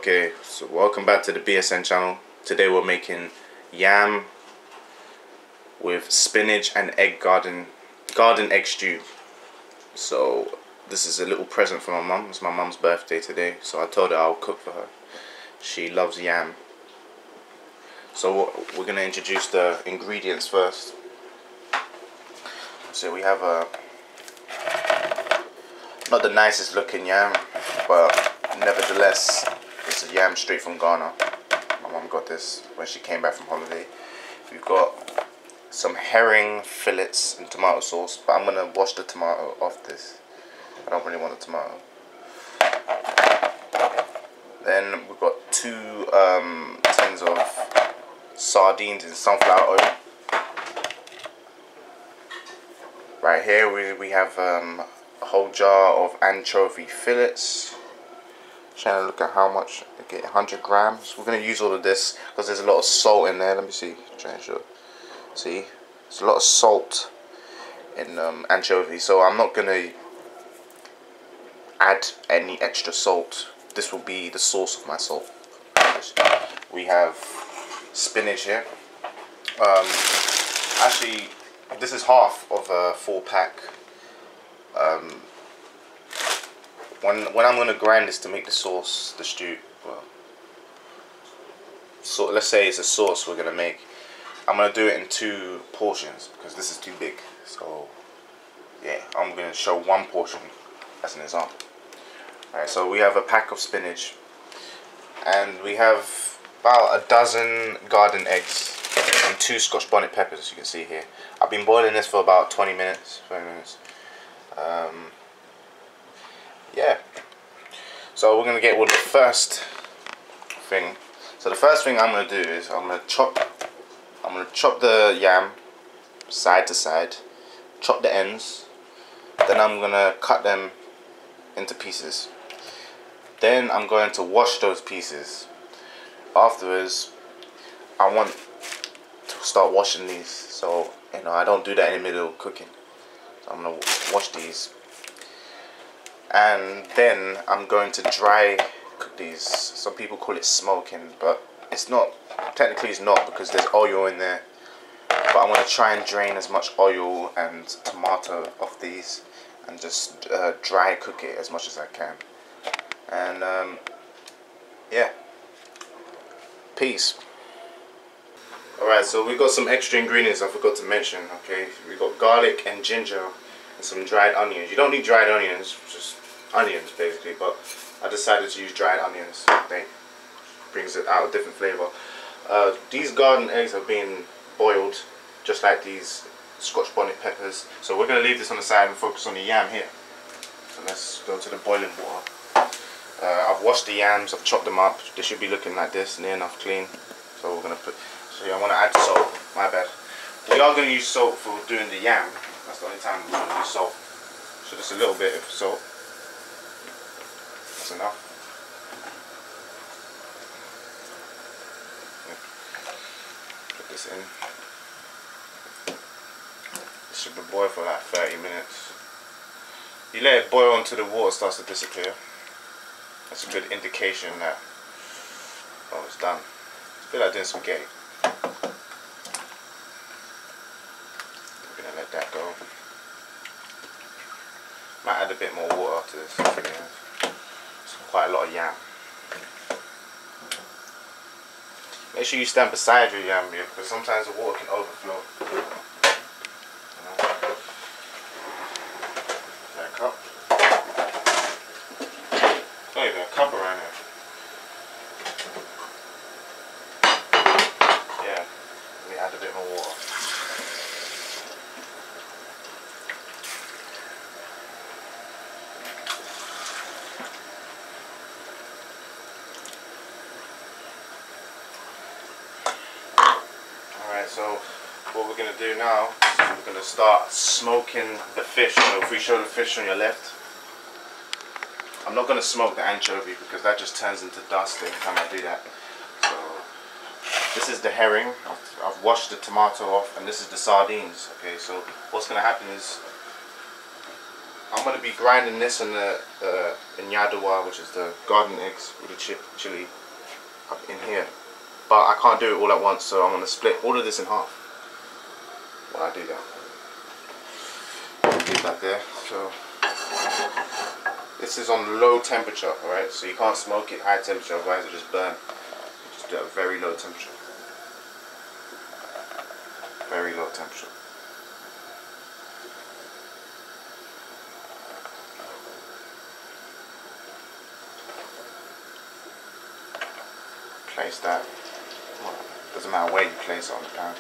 Okay, so welcome back to the BSN channel. Today we're making yam with spinach and garden egg stew. So this is a little present for my mum. It's my mum's birthday today, so I told her I'll cook for her. She loves yam. So we're gonna introduce the ingredients first. So we have not the nicest looking yam, but nevertheless it's a yam straight from Ghana. My mum got this when she came back from holiday. We've got some herring fillets and tomato sauce, but I'm gonna wash the tomato off this. I don't really want the tomato. Then we've got 2 tins of sardines in sunflower oil. Right here we have a whole jar of anchovy fillets. Trying to look at how much. Okay, 100 grams. We're gonna use all of this because there's a lot of salt in there. Let me see. Try and show. See, there's a lot of salt in anchovy, so I'm not gonna add any extra salt. This will be the source of my salt. We have spinach here. Actually, this is half of a 4-pack. When I'm gonna grind this to make the sauce, the stew, well, so let's say it's a sauce we're gonna make. I'm gonna do it in 2 portions because this is too big. So yeah, I'm gonna show 1 portion as an example. Alright, so we have a pack of spinach, and we have about a dozen garden eggs and 2 Scotch bonnet peppers, as you can see here. I've been boiling this for about 20 minutes. Yeah, so we're gonna get with the first thing. So the first thing I'm gonna do is I'm gonna chop the yam side to side, chop the ends, then I'm gonna cut them into pieces. Then I'm going to wash those pieces. Afterwards, I want to start washing these, so you know I don't do that in the middle of cooking. So I'm gonna wash these. And then I'm going to dry cook these. Some people call it smoking, but it's not. Technically it's not, because there's oil in there. But I'm going to try and drain as much oil and tomato off these and just dry cook it as much as I can. And yeah, peace. Alright, so we got some extra ingredients I forgot to mention. Okay, we got garlic and ginger and some dried onions. You don't need dried onions, just onions basically, but I decided to use dried onions. I think brings it out a different flavor. These garden eggs are being boiled just like these Scotch bonnet peppers, so we're going to leave this on the side and focus on the yam here. So let's go to the boiling water. I've washed the yams, I've chopped them up. They should be looking like this, near enough clean. So we're going to put, so yeah, I want to add salt, my bad. We are going to use salt for doing the yam. That's the only time we're going to use salt. So just a little bit of salt. That's enough. Put this in. This should be boiled for like 30 minutes. You let it boil until the water starts to disappear. That's a good indication that, oh, it's done. I feel like doing spaghetti. We're gonna let that go. Might add a bit more water to this. It's quite a lot of yam. Make sure you stand beside your yam here, because sometimes the water can overflow. That cup. Not even a cup around here. Yeah, let me add a bit more water. So what we're going to do now is we're going to start smoking the fish. So if we show the fish on your left, I'm not going to smoke the anchovy because that just turns into dust every time I do that. So this is the herring. I've washed the tomato off, and this is the sardines. Okay, so what's going to happen is I'm going to be grinding this in the nyadua, which is the garden eggs with the chili up in here. But I can't do it all at once, so I'm going to split all of this in half when I do that. Leave that there. So this is on low temperature, alright? So you can't smoke it high temperature, otherwise it just burn. Just do it at very low temperature. Very low temperature. Place that. Well, doesn't matter where you place it on the pan.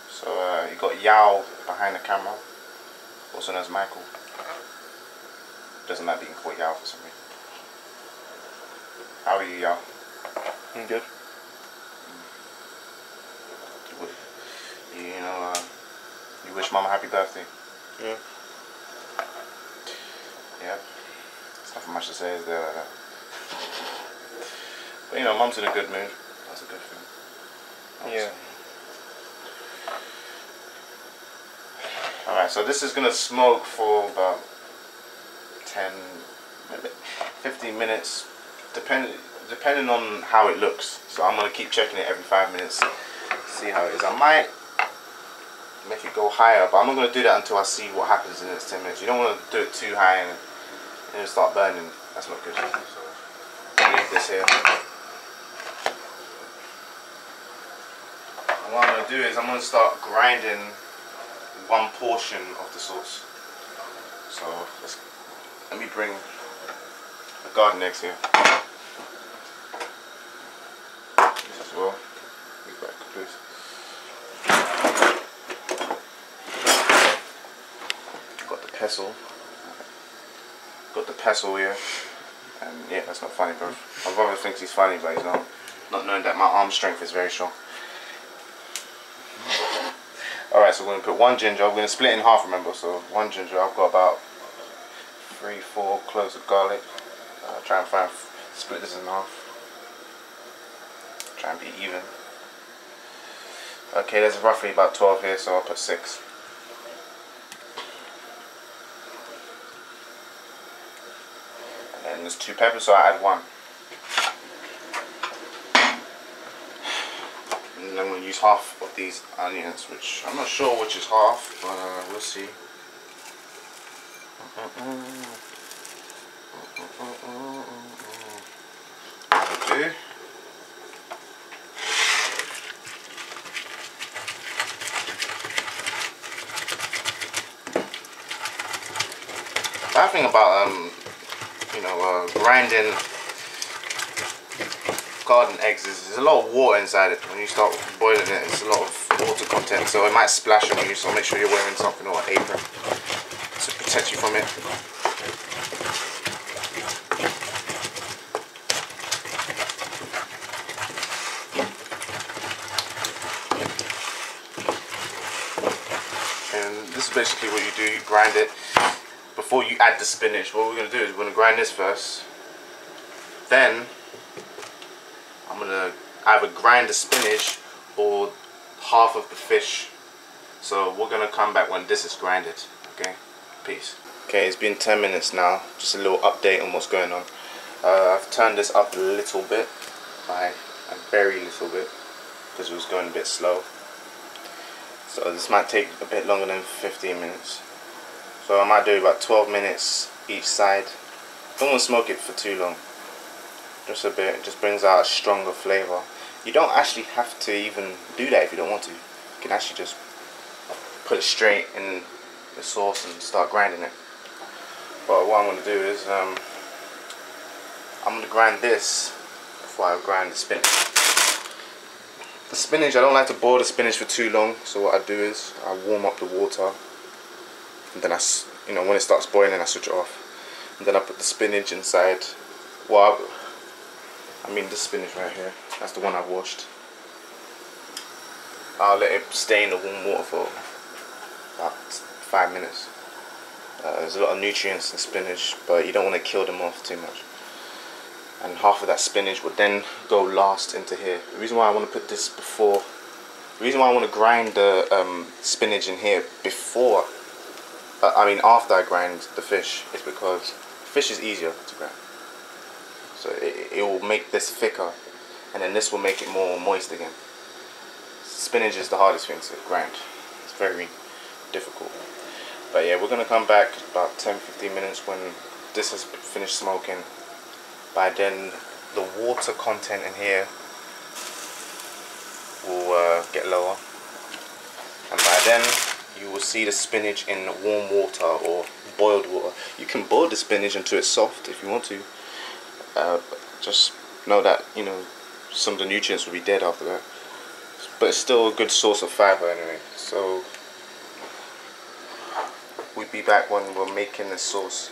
So you got Yao behind the camera, also known as Michael. Doesn't matter if you can call Yao for some reason. How are you, Yao? I'm good. You know, you wish Mama happy birthday. Yeah. Yeah. There's nothing much to say, is there, like that? But you know, Mum's in a good mood. That's a good thing. Yeah. Alright, so this is going to smoke for about 10, maybe 15 minutes, depending on how it looks. So I'm going to keep checking it every 5 minutes, see how it is. I might make it go higher, but I'm not going to do that until I see what happens in the next 10 minutes. You don't want to do it too high and it'll start burning. That's not good. So I'll leave this here. And what I'm going to do is I'm going to start grinding one portion of the sauce. So let me bring the garden eggs here. This as well. Leave that please. Got the pestle. Got the pestle here. And yeah, that's not funny, bro. My brother thinks he's funny, but he's not knowing that my arm strength is very strong. Alright, so we're going to put one ginger. We're going to split it in half, remember. So one ginger, I've got about 3-4 cloves of garlic. Try and split this in half. Try and be even. Okay, there's roughly about 12 here, so I'll put 6. And then there's 2 peppers, so I add 1. And I'm going to use half of these onions, which I'm not sure which is half, but we'll see. Okay. Bad thing about grinding garden eggs is there's a lot of water inside it. When you start boiling it, it's a lot of water content, so it might splash on you. So make sure you're wearing something or an apron to protect you from it. And this is basically what you do. You grind it before you add the spinach. What we're going to do is we're going to grind this first. Then I'm going to either grind the spinach or half of the fish. So we're going to come back when this is grinded. Okay, peace. Okay, it's been 10 minutes now. Just a little update on what's going on. I've turned this up a little bit, by a very little bit, because it was going a bit slow. So this might take a bit longer than 15 minutes. So I might do about 12 minutes each side. Don't want to smoke it for too long. Just a bit. It just brings out a stronger flavour. You don't actually have to even do that if you don't want to. You can actually just put it straight in the sauce and start grinding it. But what I'm going to do is I'm going to grind this before I grind the spinach. The spinach, I don't like to boil the spinach for too long, so what I do is I warm up the water, and then when it starts boiling I switch it off, and then I put the spinach inside. Well, I mean this spinach right here, that's the one I've washed. I'll let it stay in the warm water for about 5 minutes. There's a lot of nutrients in spinach, but you don't want to kill them off too much. And half of that spinach would then go last into here. The reason why I want to put this before The reason why I want to grind the spinach in here before, after I grind the fish, is because fish is easier to grind. So it will make this thicker, and then this will make it more moist again. Spinach is the hardest thing to grind. It's very difficult. But yeah, we're going to come back about 10-15 minutes when this has finished smoking. By then, the water content in here will get lower. And by then, you will see the spinach in warm water or boiled water. You can boil the spinach until it's soft if you want to. Just know that, you know, some of the nutrients will be dead after that. But it's still a good source of fibre anyway. So we'll be back when we're making the sauce.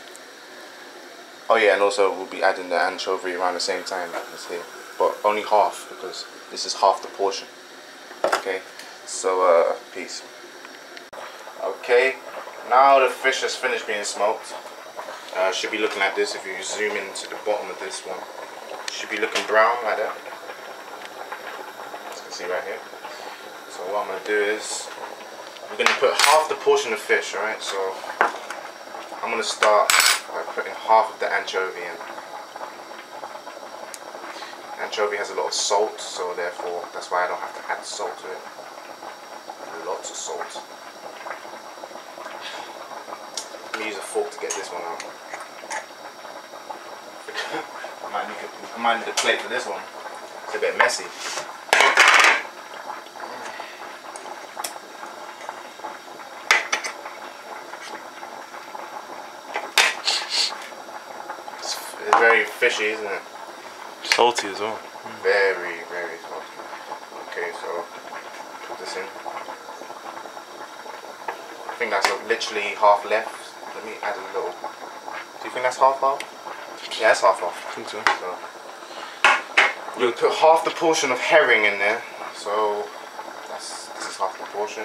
Oh yeah, and also we'll be adding the anchovy around the same time as here, but only half because this is half the portion. Okay, so peace. Okay, now the fish has finished being smoked. Should be looking at this. If you zoom into the bottom of this one, should be looking brown like that. As you can see right here. So what I'm gonna do is I'm gonna put half the portion of fish. All right, so I'm gonna start by putting half of the anchovy in. Anchovy has a lot of salt, so therefore that's why I don't have to add salt to it. Lots of salt. Let me use a fork to get this one out. I might need a plate for this one. It's a bit messy. It's very fishy, isn't it? Salty as well. Very, very salty. Okay, so put this in. I think that's literally half left. Let me add a little. Do you think that's half? Yeah, that's half. I think so. You'll put half the portion of herring in there. So this is half the portion.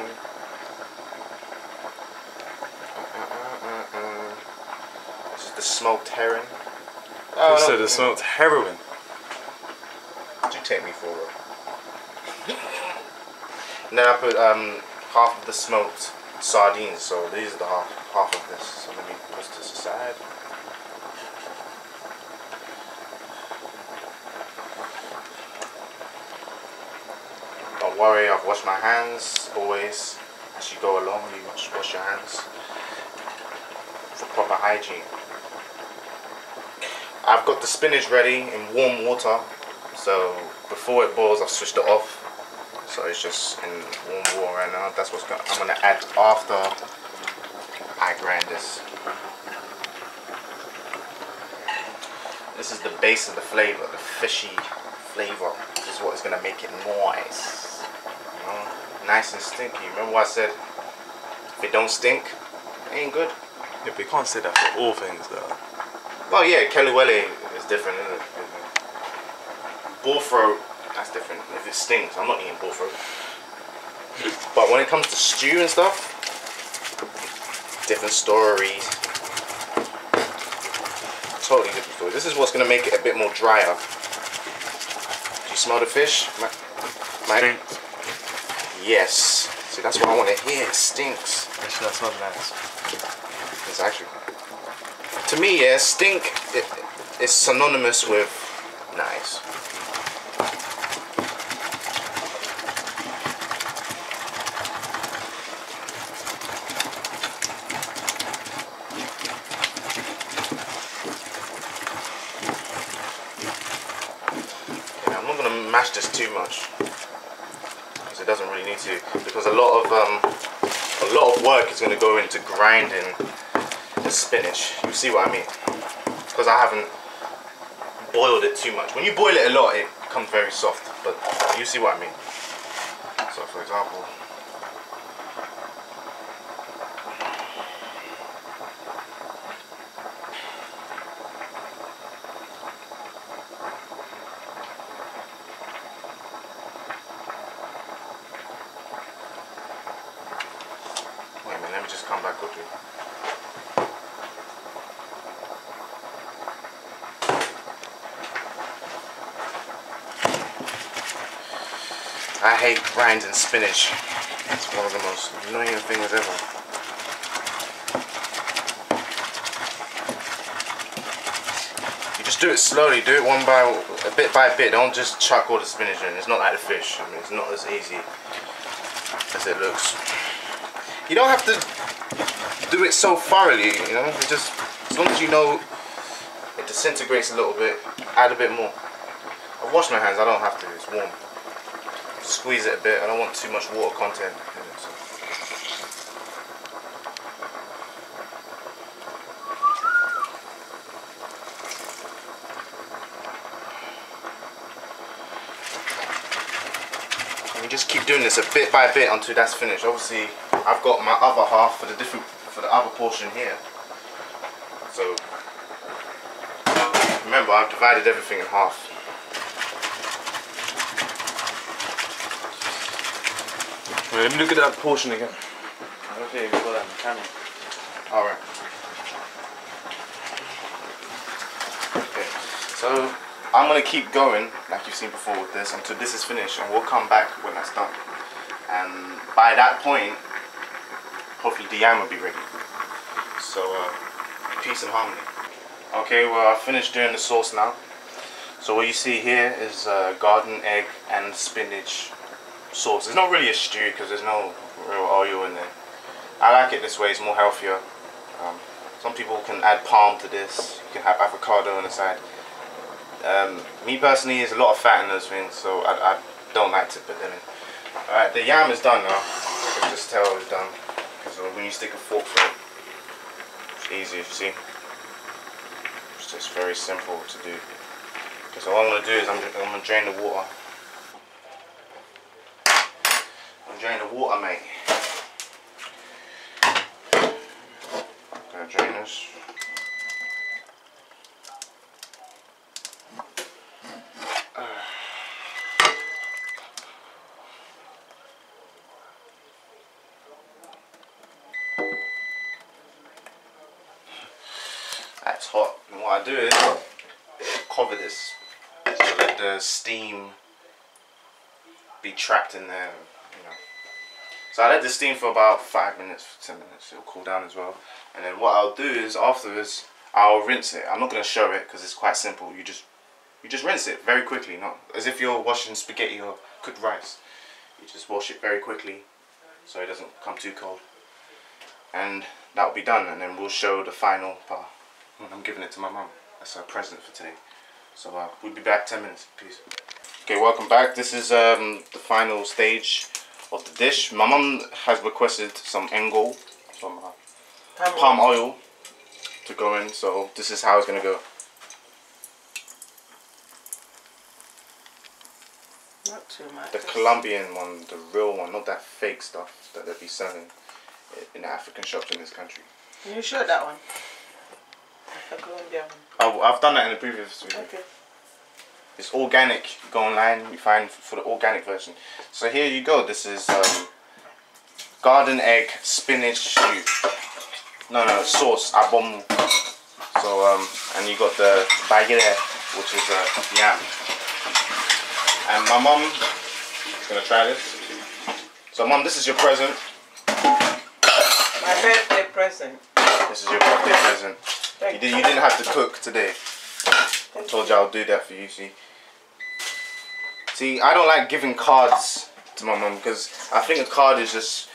This is the smoked herring. Oh, you said the smoked heroin. What do you take me for? And then I put half of the smoked sardines. So these are the half of this. So let me push this aside. Don't worry, I've washed my hands always. As you go along, you must wash your hands for proper hygiene. I've got the spinach ready in warm water, so before it boils I've switched it off, so it's just in warm water right now. That's what I'm going to add after I grind this. This is the base of the flavour, the fishy flavour. This is what is going to make it moist, you know? Nice and stinky. Remember what I said, if it don't stink, it ain't good. Yeah, but you can't say that for all things though. Well, yeah, Culinarily is different, isn't it? Bullthroat, that's different. If it stinks, I'm not eating bullthroat. But when it comes to stew and stuff, different stories. Totally different story. This is what's going to make it a bit more drier. Do you smell the fish, Mike? Yes. See, that's what I want to hear. It stinks. Actually, that smells nice. It's actually... To me, yeah, stink is synonymous with nice. Okay, I'm not going to mash this too much because it doesn't really need to. Because a lot of work is going to go into grinding the spinach. You see what I mean? Because I haven't boiled it too much. When you boil it a lot, it becomes very soft. But you see what I mean? So, for example, wait a minute. Let me just come back quickly. I hate grinding spinach. It's one of the most annoying things ever. You just do it slowly, do it a bit by bit. Don't just chuck all the spinach in. It's not like the fish. I mean, it's not as easy as it looks. You don't have to do it so thoroughly, you know. It just, as long as you know it disintegrates a little bit, add a bit more. I've washed my hands. I don't have to. It's warm. Squeeze it a bit. I don't want too much water content in it. So. And you just keep doing this a bit by bit until that's finished. Obviously, I've got my other half for the other portion here. So remember, I've divided everything in half. Let me look at that portion again. I don't think we've got that in the camera. Alright. Okay. So I'm gonna keep going like you've seen before with this until this is finished, and we'll come back when that's done. And by that point, hopefully the yam will be ready. So peace and harmony. Okay, well I've finished doing the sauce now. So what you see here is garden egg and spinach sauce. It's not really a stew because there's no real oil in there. I like it this way, it's more healthier. Some people can add palm to this. You can have avocado on the side. Me personally, there's a lot of fat in those things, so I don't like to put them in. Alright, the yam is done now. You can just tell it's done. Because when you stick a fork through it, it's easy, you see. It's just very simple to do. So what I'm going to do is I'm going to drain the water. Drain the water, mate. Gonna drain this. That's hot. And what I do is cover this to let the steam be trapped in there. So I let this steam for about 5 minutes, 10 minutes, it'll cool down as well. And then what I'll do is afterwards, I'll rinse it. I'm not going to show it because it's quite simple. You just rinse it very quickly, not as if you're washing spaghetti or cooked rice. You just wash it very quickly so it doesn't come too cold. And that'll be done, and then we'll show the final part when I'm giving it to my mum. That's her present for today. So we'll be back 10 minutes, please. Okay, welcome back. This is the final stage of the dish. My mum has requested some engo, some palm oil to go in, so this is how it's gonna go. Not too much. The Colombian one, the real one, not that fake stuff that they'll be selling in the African shops in this country. Can you show that one? The Colombian one. I've done that in the previous video. Okay. It's organic. You go online, you find for the organic version. So here you go. This is garden egg spinach stew. No, sauce abomu. So and you got the baguette, which is yam. And my mum is gonna try this. So mum, this is your present. My birthday present. This is your birthday present. You didn't have to cook today. I told you I'll do that for you. See, I don't like giving cards to my mum because I think a card is just,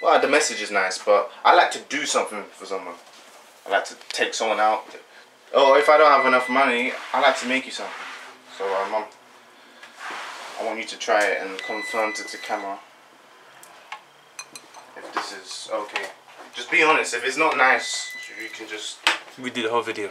well, the message is nice, but I like to do something for someone. I like to take someone out. Oh, if I don't have enough money, I like to make you something. So, mum, I want you to try it and confirm to the camera if this is okay. Just be honest. If it's not nice, you can just... We did a whole video.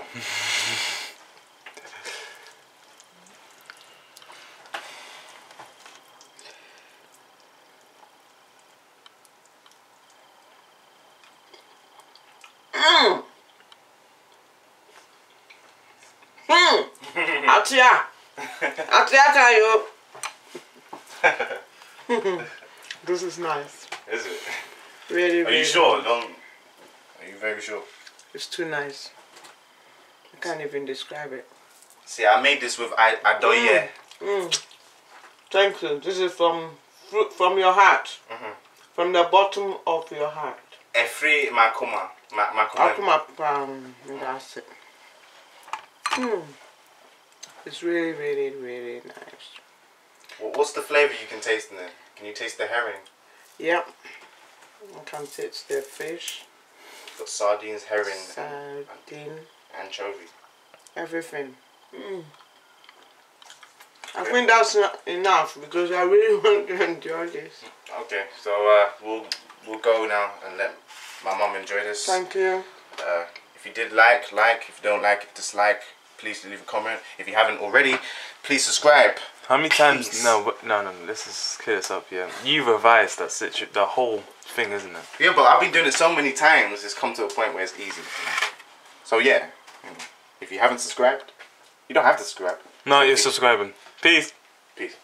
This is nice. Is it? Really, Are you sure? Are you very sure? It's too nice. I can't even describe it. See, I made this with adoye. Thank you. This is from your heart. From the bottom of your heart. Efri makuma. That's it. It's really, really, really nice. What's the flavour you can taste in it? Can you taste the herring? Yep. I can taste the fish. It's got sardines, herring, sardine, anchovy. everything. I think that's not enough because I really want to enjoy this. Okay, so we'll go now and let my mum enjoy this. Thank you. If you did like. If you don't like, dislike. Please leave a comment. If you haven't already, please subscribe. How many times? Please. No. Let's just clear this up. Yeah, you revised the whole thing, isn't it? Yeah, but I've been doing it so many times. It's come to a point where it's easy. So yeah, if you haven't subscribed, you don't have to subscribe. No, you're subscribing. Peace. Peace.